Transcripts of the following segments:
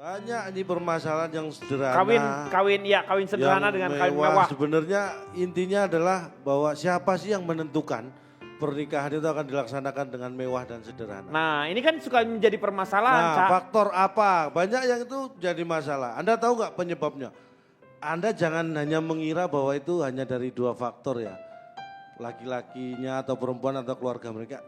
Banyak ini permasalahan yang sederhana. Kawin sederhana dengan kawin mewah. Sebenarnya intinya adalah bahwa siapa sih yang menentukan pernikahan itu akan dilaksanakan dengan mewah dan sederhana. Nah ini kan suka menjadi permasalahan, Nah, Cak. faktor apa? Banyak yang itu jadi masalah. Anda tahu nggak penyebabnya? Anda jangan hanya mengira bahwa itu hanya dari dua faktor ya. Laki-lakinya atau perempuan atau keluarga mereka.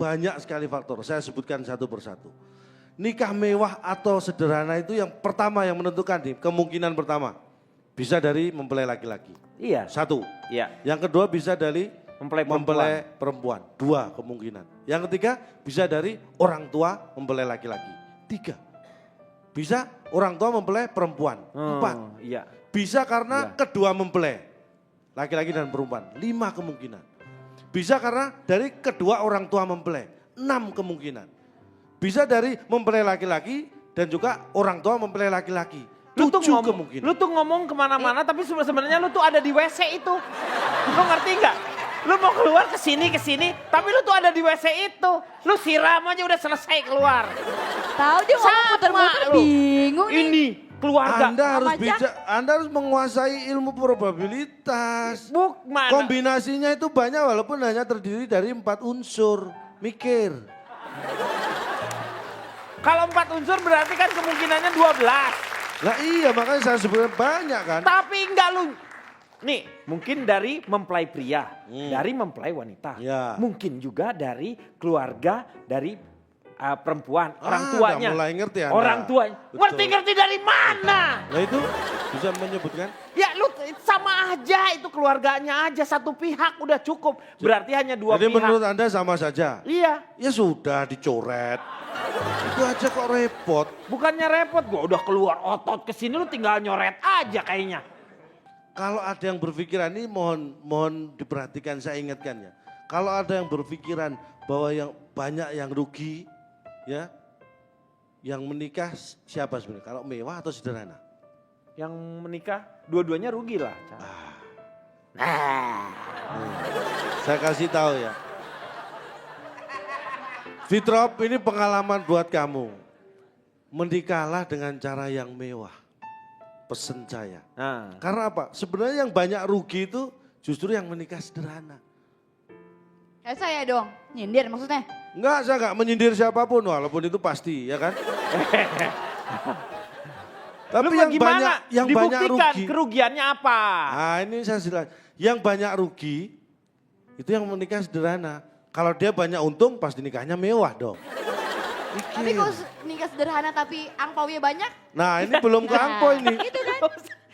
Banyak sekali faktor, saya sebutkan satu persatu. Nikah mewah atau sederhana itu yang pertama yang menentukan nih, kemungkinan pertama. Bisa dari mempelai laki-laki. Iya. Satu. Iya. Yang kedua bisa dari Mempelai perempuan. Dua kemungkinan. Yang ketiga bisa dari orang tua mempelai laki-laki. Tiga. Bisa orang tua mempelai perempuan. Empat. Iya. Bisa karena kedua mempelai. Laki-laki dan perempuan. 5 kemungkinan. Bisa karena dari kedua orang tua mempelai. 6 kemungkinan. Bisa dari mempelai laki-laki dan juga orang tua mempelai laki-laki. 7 kemungkinan. Lu tuh ngomong kemana-mana tapi sebenarnya lu tuh ada di WC itu. Lu ngerti nggak? Lu mau keluar ke sini tapi lu tuh ada di WC itu. Lu siram aja udah selesai keluar. Tahu dia ngomong muter-muter bingung nih. Ini keluarga. Anda harus menguasai ilmu probabilitas. Mana? Kombinasinya itu banyak walaupun hanya terdiri dari 4 unsur. Mikir. Kalau 4 unsur berarti kan kemungkinannya 12. Nah iya makanya saya sebutkan banyak kan. Tapi enggak lu. Nih mungkin dari mempelai pria, dari mempelai wanita. Ya. Mungkin juga dari keluarga, dari perempuan, orang tuanya. Mulai ngerti Anda. Orang tuanya. Ngerti-ngerti dari mana? Nah itu bisa menyebutkan. Ya lu sama aja itu keluarganya aja satu pihak udah cukup. Berarti hanya dua Jadi pihak. menurut Anda sama saja? Iya. Ya sudah dicoret. Itu aja kok repot. Bukannya repot, gua udah keluar otot ke sini lu tinggal nyoret aja kayaknya. Kalau ada yang berpikiran ini mohon diperhatikan saya ingatkan ya. Kalau ada yang berpikiran bahwa yang banyak yang rugi ya. Yang menikah siapa sebenarnya? Kalau mewah atau sederhana? Yang menikah dua-duanya rugi lah. Saya kasih tahu ya. Fitrop ini pengalaman buat kamu. Menikahlah dengan cara yang mewah. Pesen saya. Nah. Karena apa? Sebenarnya yang banyak rugi itu justru yang menikah sederhana. Kayak saya dong, nyindir maksudnya. Enggak, saya enggak menyindir siapapun walaupun itu pasti ya kan. Tapi yang banyak rugi. Kerugiannya apa? Nah ini saya jelas. Yang banyak rugi itu yang menikah sederhana. Kalau dia banyak untung pasti nikahnya mewah dong. Tapi kalau nikah sederhana tapi angpaunya banyak. Nah ini belum ke angpau ini. Itu kan.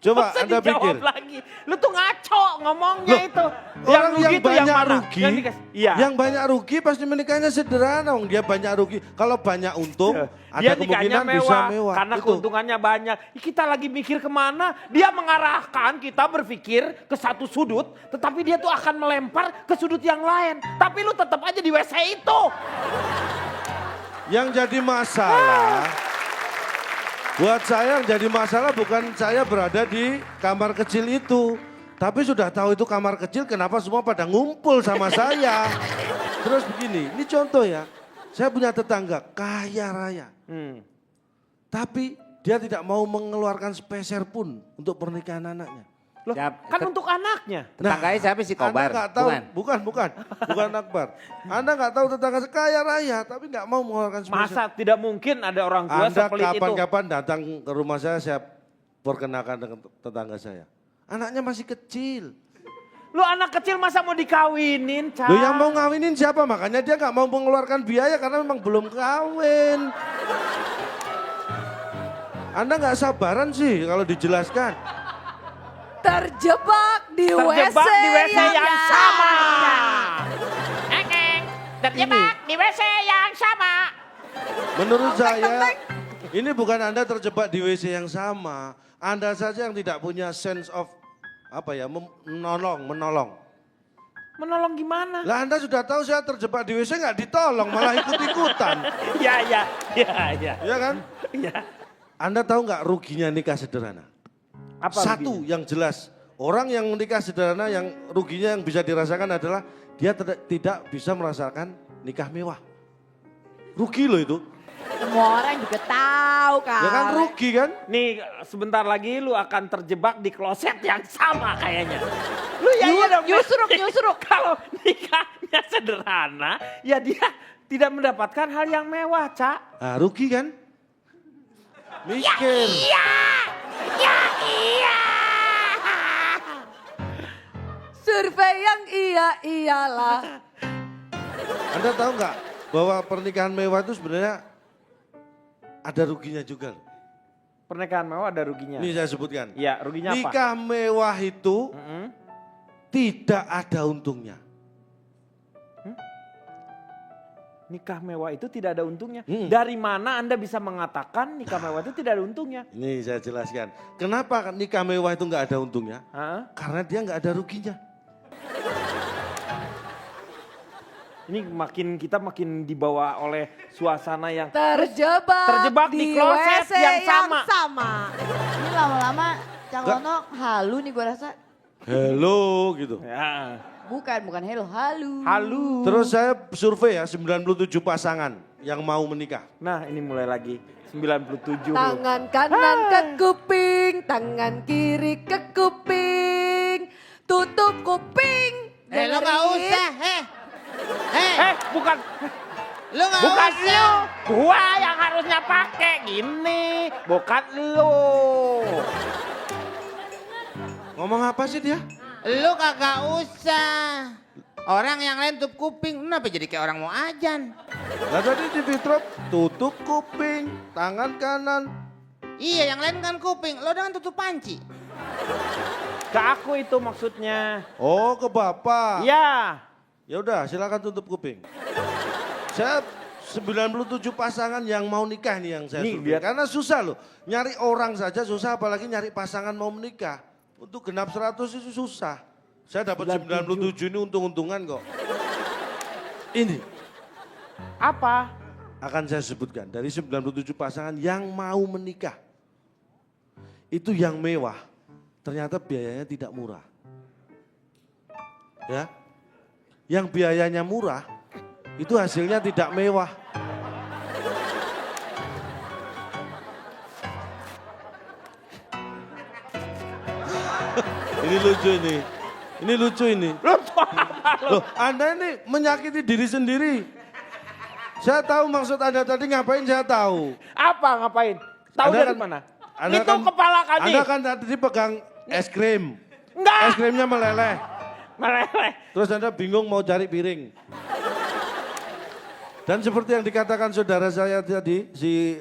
Coba Anda pikir. Lagi. Lu tuh ngaco ngomongnya itu. Orang yang banyak rugi, yang banyak rugi pasti menikahnya sederhana. Dia banyak rugi. Kalau banyak untung ada dia kemungkinan mewah, bisa mewah. Karena keuntungannya banyak. Kita lagi mikir kemana, dia mengarahkan kita berpikir ke satu sudut. Tetapi dia tuh akan melempar ke sudut yang lain. Tapi lu tetap aja di WC itu. Yang jadi masalah, buat saya yang jadi masalah bukan saya berada di kamar kecil itu. Tapi sudah tahu itu kamar kecil, kenapa semua pada ngumpul sama saya. Terus begini, ini contoh ya. Saya punya tetangga kaya raya. Tapi dia tidak mau mengeluarkan sepeser pun untuk pernikahan anaknya. Loh, kan untuk anaknya. Tetangganya siapa sih Kobar? Anda nggak tahu, bukan Akbar. Anda nggak tahu tetangga kaya raya, tapi nggak mau mengeluarkan sepeser. Masa tidak mungkin ada orang tua Anda sepelit itu. kapan-kapan datang ke rumah saya perkenalkan dengan tetangga saya. Anaknya masih kecil. Lu anak kecil masa mau dikawinin, Cak? Loh yang mau ngawinin siapa? Makanya dia nggak mau mengeluarkan biaya karena memang belum kawin. Anda nggak sabaran sih kalau dijelaskan. Terjebak di WC yang sama. Terjebak di WC yang sama. Menurut saya ini bukan Anda terjebak di WC yang sama. Anda saja yang tidak punya sense of menolong. Menolong gimana? Lah Anda sudah tahu saya terjebak di WC nggak ditolong malah ikut-ikutan. Iya. Iya kan? Iya. Anda tahu nggak ruginya nikah sederhana? Apa Satu ruginya? yang jelas, orang yang menikah sederhana yang ruginya yang bisa dirasakan adalah dia tidak bisa merasakan nikah mewah. Rugi loh itu. Semua orang juga tahu kan. Ya kan rugi kan? Nih sebentar lagi lu akan terjebak di kloset yang sama kayaknya. Lu ya iya dong. Nyusruk. Kalau nikahnya sederhana, ya dia tidak mendapatkan hal yang mewah, Cak. Nah, rugi kan? Miskin. Iya. Survei yang iyalah. Anda tahu nggak bahwa pernikahan mewah itu sebenarnya ada ruginya juga loh. Pernikahan mewah ada ruginya. Ini saya sebutkan. Iya, ruginya apa? Nikah mewah itu tidak ada untungnya. Nikah mewah itu tidak ada untungnya. Dari mana Anda bisa mengatakan nikah mewah itu tidak ada untungnya? Ini saya jelaskan. Kenapa nikah mewah itu nggak ada untungnya? Hah? Karena dia nggak ada ruginya. Ini kita makin dibawa oleh suasana yang Terjebak di kloset yang sama. Ini lama-lama Cang Nggak. Lono halu nih gue rasa. Hello gitu. Ya. Bukan hello, halu. Halu. Terus saya survei ya 97 pasangan yang mau menikah. Nah ini mulai lagi 97. Tangan kanan ke kuping, tangan kiri ke kuping. Tutup kuping. Lo gak usah, Bukan Lo gak bukan usah. lu. Gua yang harusnya pakai gini. Bukan lu. Ngomong apa sih dia? Lo kagak usah. Orang yang lain tutup kuping, kenapa jadi kayak orang mau ajan? Lah tadi di fitrop tutup kuping, tangan kanan. Iya, yang lain kan kuping, lo dengan tutup panci. Ke aku itu maksudnya. Oh, ke Bapak. Ya. Ya udah, silakan tutup kuping. Saya 97 pasangan yang mau nikah nih yang saya Nih, survei. lihat. Karena susah loh. Nyari orang saja susah apalagi nyari pasangan mau menikah. Untuk genap 100 itu susah. Saya dapat 97 ini untung-untungan kok. Ini Apa? akan saya sebutkan dari 97 pasangan yang mau menikah. Itu yang mewah. Ternyata biayanya tidak murah. Ya. Yang biayanya murah itu hasilnya tidak mewah. Ini lucu ini. Ini lucu ini. Loh, Anda ini menyakiti diri sendiri. Saya tahu maksud Anda tadi ngapain saya tahu. Apa ngapain? Tahu Anda dari kan- mana? Anda Itu kan- kepala kami. Anda kan tadi pegang es krim. Enggak. Es krimnya meleleh. Meleleh. Terus Anda bingung mau cari piring. Dan seperti yang dikatakan saudara saya tadi, si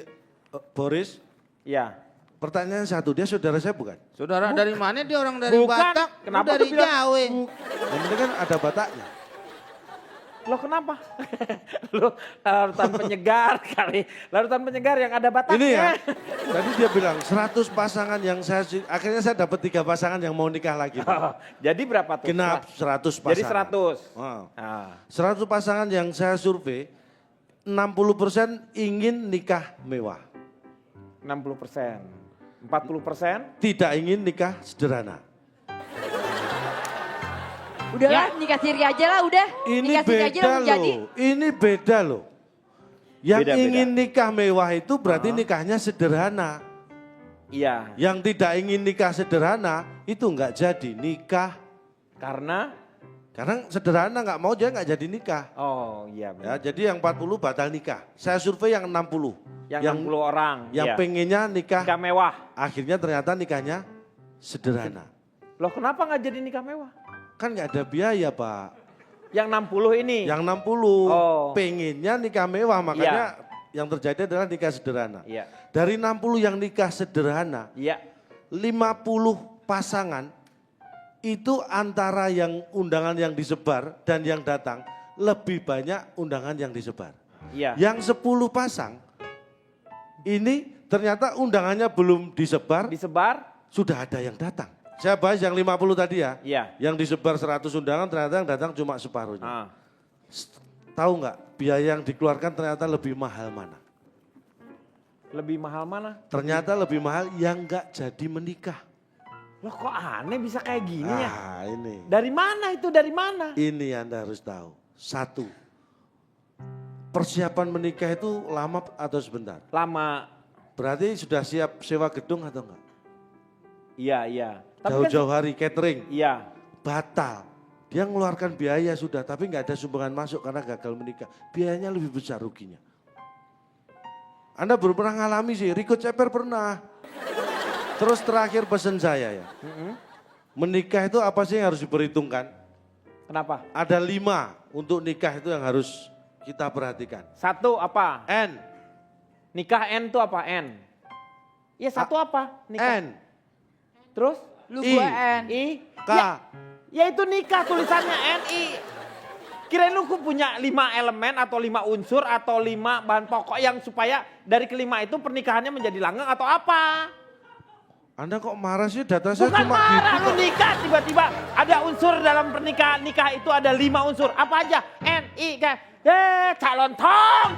Boris. Ya. Pertanyaan satu, dia saudara saya bukan? Saudara dari mana dia orang dari Bukan. Batak? Kenapa Lu dari lu bilang- Jawa. Yang penting kan ada Bataknya. Lo kenapa? Lo larutan penyegar kali. Larutan penyegar yang ada batasnya. Ini ya, tadi dia bilang 100 pasangan yang akhirnya saya dapat 3 pasangan yang mau nikah lagi. Pak. Oh, jadi berapa tuh? Genap 100 pasangan. Jadi 100. Wow. Ah. 100 pasangan yang saya survei, 60% ingin nikah mewah. 60%. 40%? Tidak ingin nikah sederhana. Udahlah nikah siri aja lah udah. Ini Nikah siri aja beda lah jadi. loh, ini beda loh. Yang Beda-beda. ingin nikah mewah itu berarti nikahnya sederhana. Iya. Yang tidak ingin nikah sederhana itu nggak jadi nikah. Karena? Karena sederhana nggak mau dia nggak jadi nikah. Oh iya Ya, benar. jadi yang 40 batal nikah. Saya survei yang 60. Yang 60 orang. Yang iya. pengennya nikah, Nikah mewah. akhirnya ternyata nikahnya sederhana. Loh kenapa nggak jadi nikah mewah? Kan nggak ada biaya Pak. Yang 60 ini? Yang 60 Oh. pengennya nikah mewah, makanya yang terjadi adalah nikah sederhana. Iya. Dari 60 yang nikah sederhana, Iya. 50 pasangan itu antara yang undangan yang disebar dan yang datang lebih banyak undangan yang disebar. Iya. Yang 10 pasang ini ternyata undangannya belum disebar, Disebar? sudah ada yang datang. Saya bahas yang 50 tadi ya. Iya. Yang disebar 100 undangan ternyata yang datang cuma separuhnya. Ah. Tahu nggak biaya yang dikeluarkan ternyata lebih mahal mana? Lebih mahal mana? Ternyata lebih mahal yang nggak jadi menikah. Loh kok aneh bisa kayak gini ya? Ah ini. Dari mana itu? Dari mana? Ini Anda harus tahu. Satu, persiapan menikah itu lama atau sebentar? Lama. Berarti sudah siap sewa gedung atau enggak? Iya. Jauh-jauh hari catering, Iya. batal. Dia mengeluarkan biaya sudah, tapi nggak ada sumbangan masuk karena gagal menikah. Biayanya lebih besar ruginya. Anda belum pernah ngalami sih, Rico Ceper pernah. Terus terakhir pesan saya ya. Menikah itu apa sih yang harus diperhitungkan? Kenapa? Ada 5 untuk nikah itu yang harus kita perhatikan. 1 apa? N, Nikah N itu apa? N. Iya 1 apa? Nikah. N, Terus? Lu I. gua N. I. K. Ya itu nikah tulisannya NI. Kirain lu punya 5 elemen atau 5 unsur atau 5 bahan pokok yang supaya dari kelima itu pernikahannya menjadi langgeng atau apa? Anda kok marah sih? Data saya Bukan cuma marah gitu. lu nikah tiba-tiba ada unsur dalam pernikahan. Nikah itu ada 5 unsur. Apa aja? NI kayak calon tong.